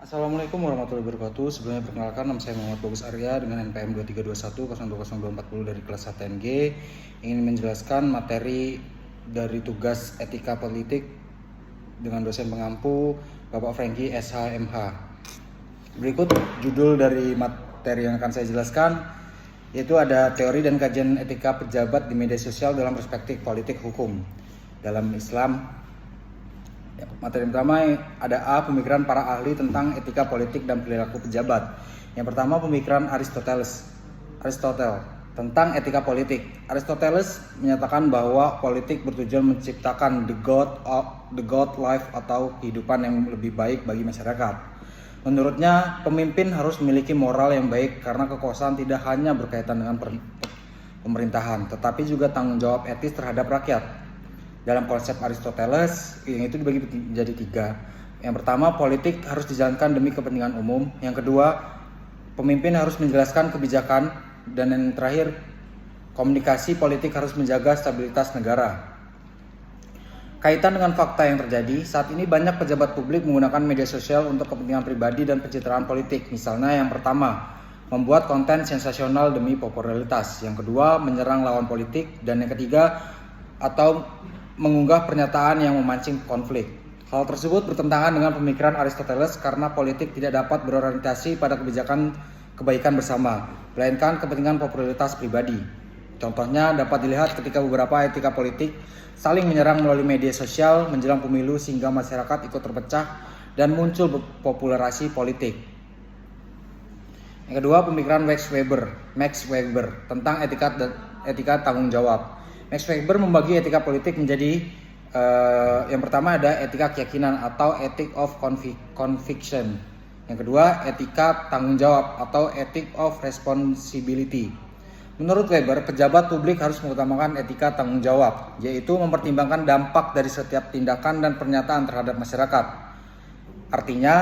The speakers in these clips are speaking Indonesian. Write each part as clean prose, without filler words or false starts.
Assalamualaikum warahmatullahi wabarakatuh. Sebelumnya perkenalkan, nama saya Muhammad Bagus Arya dengan NPM 2321 dari kelas 1NG. Ingin menjelaskan materi dari tugas etika politik dengan dosen pengampu Bapak Franky SHMH. Berikut judul dari materi yang akan saya jelaskan, yaitu ada teori dan kajian etika pejabat di media sosial dalam perspektif politik hukum. Dalam Islam, materi pertama ada A, pemikiran para ahli tentang etika politik dan perilaku pejabat. Yang pertama, pemikiran Aristoteles tentang etika politik. Aristoteles menyatakan bahwa politik bertujuan menciptakan the God life atau kehidupan yang lebih baik bagi masyarakat. Menurutnya, pemimpin harus memiliki moral yang baik karena kekuasaan tidak hanya berkaitan dengan pemerintahan, tetapi juga tanggung jawab etis terhadap rakyat. Dalam konsep Aristoteles, yang itu dibagi menjadi 3. Yang pertama, politik harus dijalankan demi kepentingan umum. Yang kedua, pemimpin harus menjelaskan kebijakan. Dan yang terakhir, komunikasi politik harus menjaga stabilitas negara. Kaitan dengan fakta yang terjadi, saat ini banyak pejabat publik menggunakan media sosial untuk kepentingan pribadi dan pencitraan politik. Misalnya yang pertama, membuat konten sensasional demi popularitas. Yang kedua, menyerang lawan politik. Dan yang ketiga, atau mengunggah pernyataan yang memancing konflik. Hal tersebut bertentangan dengan pemikiran Aristoteles karena politik tidak dapat berorientasi pada kebaikan bersama, melainkan kepentingan popularitas pribadi. Contohnya dapat dilihat ketika beberapa etika politik saling menyerang melalui media sosial menjelang pemilu sehingga masyarakat ikut terpecah dan muncul popularisasi politik. Yang kedua, pemikiran Max Weber tentang etika tanggung jawab. Max Weber membagi etika politik menjadi yang pertama ada etika keyakinan atau ethic of conviction. Yang kedua, etika tanggung jawab atau ethic of responsibility. Menurut Weber, pejabat publik harus mengutamakan etika tanggung jawab, yaitu mempertimbangkan dampak dari setiap tindakan dan pernyataan terhadap masyarakat. Artinya,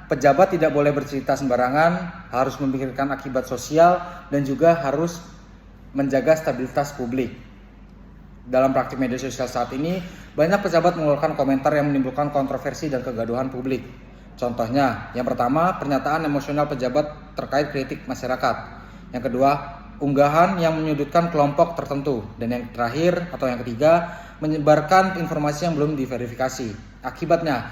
pejabat tidak boleh bercerita sembarangan, harus memikirkan akibat sosial dan juga harus menjaga stabilitas publik. Dalam praktik media sosial saat ini, banyak pejabat mengeluarkan komentar yang menimbulkan kontroversi dan kegaduhan publik. Contohnya, yang pertama, pernyataan emosional pejabat terkait kritik masyarakat. Yang kedua, unggahan yang menyudutkan kelompok tertentu. Dan yang terakhir atau yang ketiga, menyebarkan informasi yang belum diverifikasi. Akibatnya,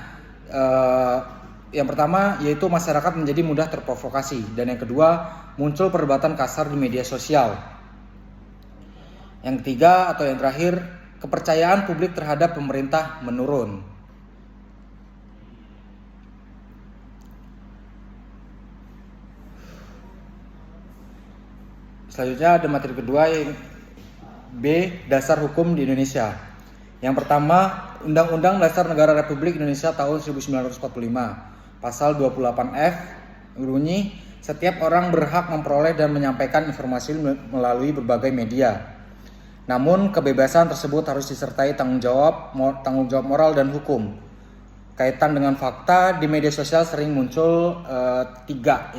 yang pertama yaitu masyarakat menjadi mudah terprovokasi. Dan yang kedua, muncul perdebatan kasar di media sosial. Yang ketiga atau yang terakhir, kepercayaan publik terhadap pemerintah menurun. Selanjutnya ada materi kedua yang B, dasar hukum di Indonesia. Yang pertama, Undang-Undang Dasar Negara Republik Indonesia tahun 1945. Pasal 28F berbunyi, setiap orang berhak memperoleh dan menyampaikan informasi melalui berbagai media. Namun kebebasan tersebut harus disertai tanggung jawab moral dan hukum. Kaitan dengan fakta di media sosial sering muncul 3.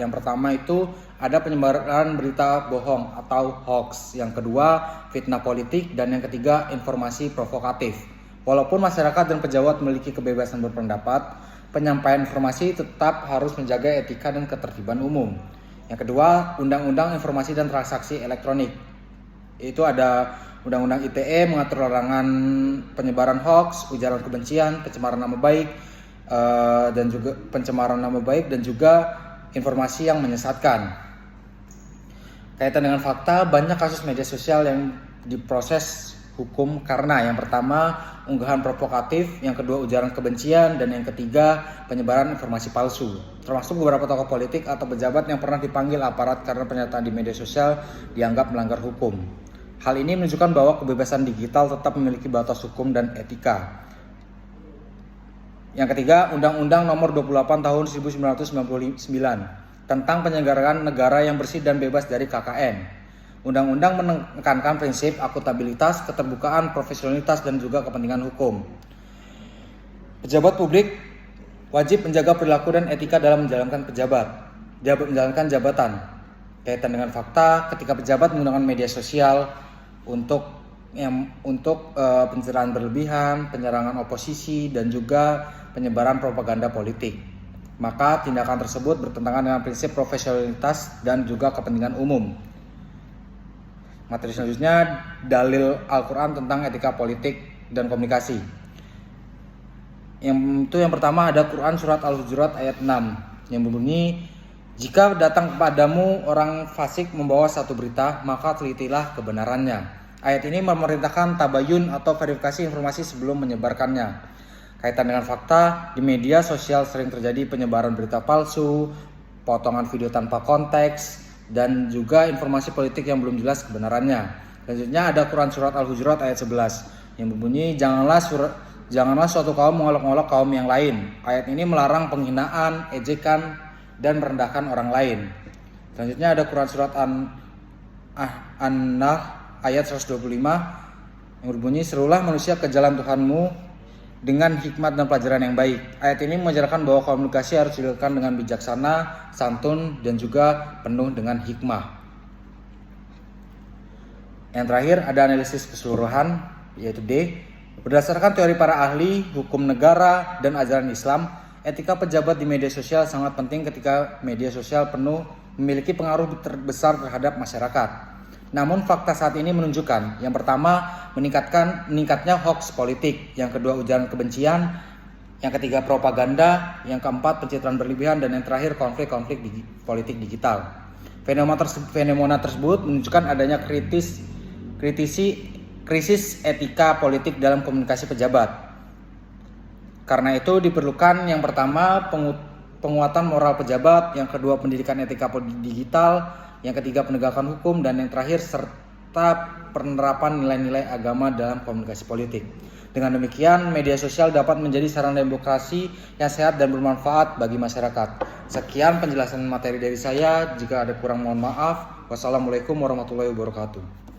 Yang pertama itu ada penyebaran berita bohong atau hoax. Yang kedua, fitnah politik. Dan yang ketiga, informasi provokatif. Walaupun masyarakat dan pejabat memiliki kebebasan berpendapat, penyampaian informasi tetap harus menjaga etika dan ketertiban umum. Yang kedua, Undang-Undang Informasi dan Transaksi Elektronik. Itu ada Undang-Undang ITE mengatur larangan penyebaran hoax, ujaran kebencian, pencemaran nama baik, dan juga informasi yang menyesatkan. Kaitan dengan fakta, banyak kasus media sosial yang diproses hukum karena yang pertama unggahan provokatif, yang kedua ujaran kebencian, dan yang ketiga penyebaran informasi palsu. Termasuk beberapa tokoh politik atau pejabat yang pernah dipanggil aparat karena pernyataan di media sosial dianggap melanggar hukum. Hal ini menunjukkan bahwa kebebasan digital tetap memiliki batas hukum dan etika. Yang ketiga, Undang-Undang Nomor 28 Tahun 1999 tentang penyelenggaraan negara yang bersih dan bebas dari KKN. Undang-undang menekankan prinsip akuntabilitas, keterbukaan, profesionalitas, dan juga kepentingan hukum. Pejabat publik wajib menjaga perilaku dan etika dalam menjalankan jabatan. Kaitan dengan fakta, ketika pejabat menggunakan media sosial untuk pencerahan berlebihan, penyerangan oposisi, dan juga penyebaran propaganda politik. maka tindakan tersebut bertentangan dengan prinsip profesionalitas dan juga kepentingan umum. Materi selanjutnya, dalil Al-Quran tentang etika politik dan komunikasi. Yang pertama ada Quran surat Al-Hujurat ayat 6 yang berbunyi, jika datang kepadamu orang fasik membawa satu berita, maka telitilah kebenarannya. Ayat ini memerintahkan tabayun atau verifikasi informasi sebelum menyebarkannya. Kaitan dengan fakta, di media sosial sering terjadi penyebaran berita palsu, potongan video tanpa konteks, dan juga informasi politik yang belum jelas kebenarannya. Selanjutnya ada Quran surat Al-Hujurat ayat 11 yang berbunyi, janganlah suatu kaum mengolok-olok kaum yang lain. Ayat ini melarang penghinaan, ejekan, dan merendahkan orang lain. Selanjutnya ada Quran surat An-Nahl ayat 125 yang berbunyi, serulah manusia ke jalan Tuhanmu dengan hikmat dan pelajaran yang baik. Ayat ini mengajarkan bahwa komunikasi harus dilakukan dengan bijaksana, santun, dan juga penuh dengan hikmah. Yang terakhir ada analisis keseluruhan, yaitu D. Berdasarkan teori para ahli, hukum negara, dan ajaran Islam, etika pejabat di media sosial sangat penting ketika media sosial penuh memiliki pengaruh terbesar terhadap masyarakat. Namun fakta saat ini menunjukkan, yang pertama meningkatnya hoax politik, yang kedua ujaran kebencian, yang ketiga propaganda, yang keempat pencitraan berlebihan, dan yang terakhir konflik-konflik politik digital. Fenomena tersebut menunjukkan adanya krisis etika politik dalam komunikasi pejabat. Karena itu diperlukan yang pertama penguatan moral pejabat, yang kedua pendidikan etika digital, yang ketiga penegakan hukum, dan yang terakhir serta penerapan nilai-nilai agama dalam komunikasi politik. Dengan demikian, media sosial dapat menjadi sarana demokrasi yang sehat dan bermanfaat bagi masyarakat. Sekian penjelasan materi dari saya. Jika ada kurang, mohon maaf. Wassalamualaikum warahmatullahi wabarakatuh.